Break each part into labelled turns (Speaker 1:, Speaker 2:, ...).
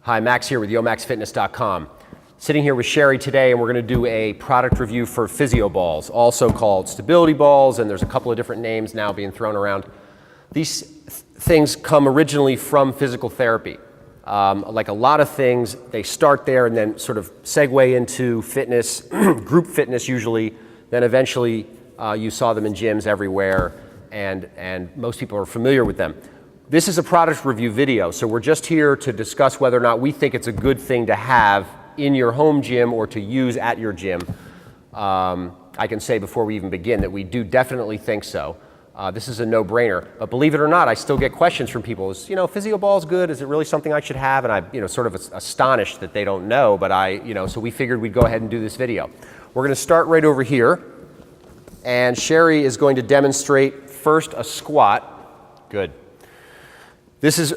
Speaker 1: Hi, Max here with YoMaxFitness.com. Sitting here with Sherry today, and we're going to do a product review for Physio balls, also called stability balls, and there's a couple of different names now being thrown around. These things come originally from physical therapy. Like a lot of things, they start there and then sort of segue into fitness, group fitness usually, then eventually you saw them in gyms everywhere, and most people are familiar with them. This is a product review video, so we're just here to discuss whether or not we think it's a good thing to have in your home gym or to use at your gym. I can say before we even begin that we do definitely think so. This is a no-brainer, but believe it or not, I still get questions from people. Is, Physio balls good? Is it really something I should have? And I'm, sort of astonished that they don't know, but so we figured we'd go ahead and do this video. We're going to start right over here, and Sherry is going to demonstrate first a squat. Good. This is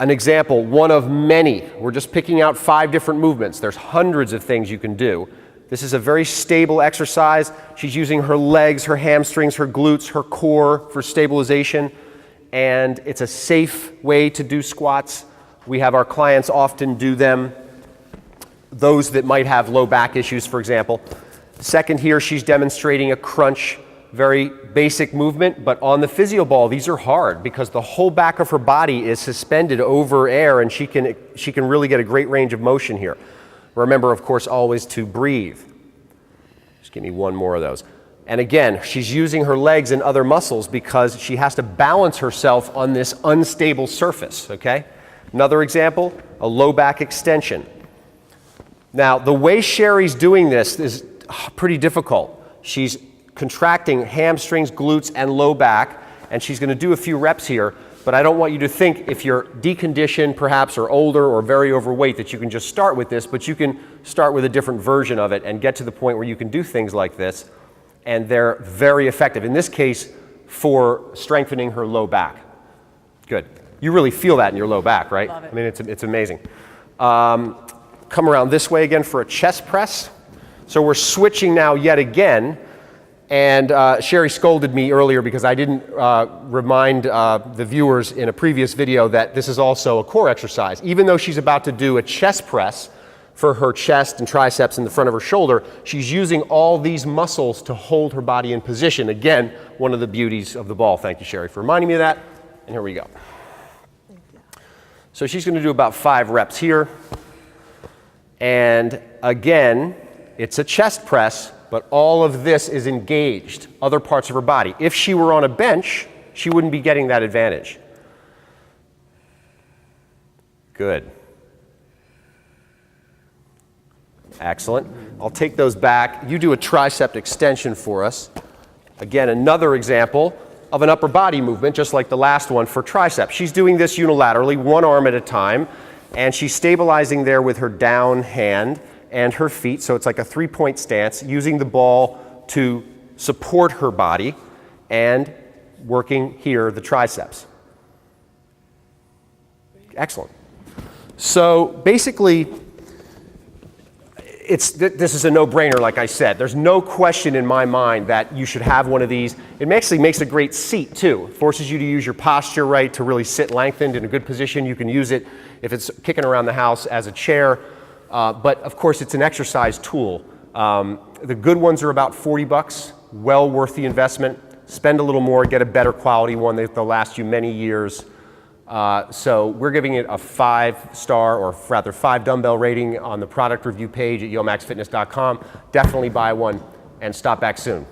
Speaker 1: an example, one of many. We're just picking out 5 different movements. There's hundreds of things you can do. This is a very stable exercise. She's using her legs, her hamstrings, her glutes, her core for stabilization, and it's a safe way to do squats. We have our clients often do them, those that might have low back issues, for example. Second here, she's demonstrating a crunch. Very basic movement, but on the physio ball, these are hard because the whole back of her body is suspended over air, and she can really get a great range of motion here. Remember, of course, always to breathe. Just give me one more of those. And again, she's using her legs and other muscles because she has to balance herself on this unstable surface, okay? Another example, a low back extension. Now, the way Sherry's doing this is pretty difficult. She's contracting hamstrings, glutes, and low back, and she's going to do a few reps here, but I don't want you to think if you're deconditioned perhaps or older or very overweight that you can just start with this, but you can start with a different version of it and get to the point where you can do things like this, and they're very effective. In this case, for strengthening her low back. Good. You really feel that in your low back, right?
Speaker 2: Love it.
Speaker 1: I mean, it's amazing. Come around this way again for a chest press. So we're switching now yet again. And Sherry scolded me earlier because I didn't remind the viewers in a previous video that this is also a core exercise. Even though she's about to do a chest press for her chest and triceps in the front of her shoulder, she's using all these muscles to hold her body in position. Again, one of the beauties of the ball. Thank you, Sherry, for reminding me of that. And here we go. So she's going to do about 5 reps here. And again, it's a chest press, but all of this is engaged, other parts of her body. If she were on a bench, she wouldn't be getting that advantage. Good. Excellent. I'll take those back. You do a tricep extension for us. Again, another example of an upper body movement, just like the last one for tricep. She's doing this unilaterally, one arm at a time, and she's stabilizing there with her down hand and her feet, so it's like a 3-point stance, using the ball to support her body and working here the triceps. Excellent. So basically, this is a no-brainer, like I said. There's no question in my mind that you should have one of these. It actually makes a great seat too. It forces you to use your posture right, to really sit lengthened in a good position. You can use it if it's kicking around the house as a chair. But of course, it's an exercise tool. The good ones are about 40 bucks, well worth the investment. Spend a little more, get a better quality one that'll last you many years. So we're giving it a 5-star, or rather 5 dumbbell rating on the product review page at YoMaxFitness.com. Definitely buy one and stop back soon.